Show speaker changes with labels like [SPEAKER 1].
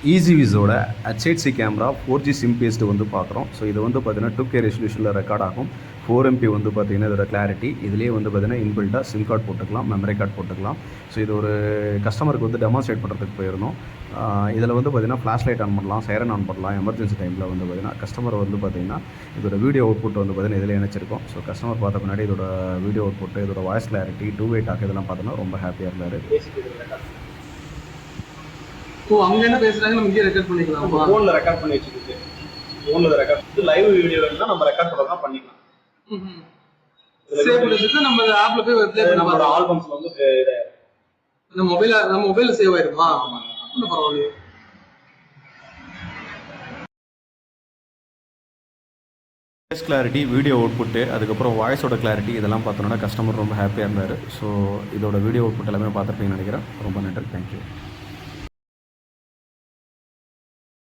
[SPEAKER 1] ஈஸிவிஸோட HHC camera 4G sim paste வந்து பார்க்குறோம். So இது வந்து பார்த்தீங்கன்னா 2K ரெசல்யூஷனில் ரெக்கார்ட் ஆகும். 4MP வந்து பார்த்தீங்கன்னா இதோட கிளாரிட்டி. இதுலேயே வந்து பார்த்தீங்கன்னா இன்பில்ட்டாக சிம் கார்டு போட்டுக்கலாம், மெமரி கார்டு போட்டுக்கலாம். ஸோ இது ஒரு கஸ்டமருக்கு வந்து டெமான்ஸ்ட்ரேட் பண்ணுறதுக்கு போயிருந்தோம். இதில் வந்து பார்த்தீங்கன்னா ஃப்ளாஷ் லைட் ஆன் பண்ணலாம், சைரன் ஆன் பண்ணலாம். எமர்ஜென்சி டைமில் வந்து பார்த்தீங்கன்னா கஸ்டமர் வந்து பார்த்தீங்கன்னா இதோட வீடியோ அவுட்புட் வந்து பார்த்தீங்கன்னா இதில் இணைச்சிருக்கோம். ஸோ கஸ்டமர் பார்த்த பின்னாடி இதோட வீடியோ அவுட்புட், இதோட வாய்ஸ் கிளாரிட்டி, 2-way டாக் இதெல்லாம் பார்த்தோன்னா ரொம்ப ஹாப்பியாக இருந்தார்.
[SPEAKER 2] ஓ, அங்க என்ன பேசுறாங்க நம்ம இங்கே ரெக்கார்ட் பண்ணிக்கலாம்.
[SPEAKER 3] ஃபோன்ல ரெக்கார்ட் பண்ணி வச்சிருக்கு. ஃபோன்ல ரெக்கார்ட் பண்ணி லைவ் வீடியோ வேணும்னா நம்ம ரெக்கார்ட் பண்ணலாம் பண்ணிக்கலாம்.
[SPEAKER 2] சேவ் பண்ணிட்டு நம்ம ஆப்ல போய் ப்ளே பண்ணி
[SPEAKER 3] நம்ம ஆல்பம்ஸ்ல வந்து
[SPEAKER 2] நம்ம மொபைல்ல சேவ் ஆயிருமா? அப்ப பரவாயில்லையே.
[SPEAKER 1] வாய்ஸ் கிளாரிட்டி, வீடியோ அவுட்புட்டு, அதுக்கப்புறம் வாய்ஸோட கிளாரிட்டி இதெல்லாம் பார்த்தோன்னா கஸ்டமர் ரொம்ப ஹாப்பியாக இருந்தார். ஸோ இதோட வீடியோ அவுட்புட் எல்லாமே பார்த்துருப்பீங்கன்னு நினைக்கிறேன். ரொம்ப நன்றி, தேங்க்யூ.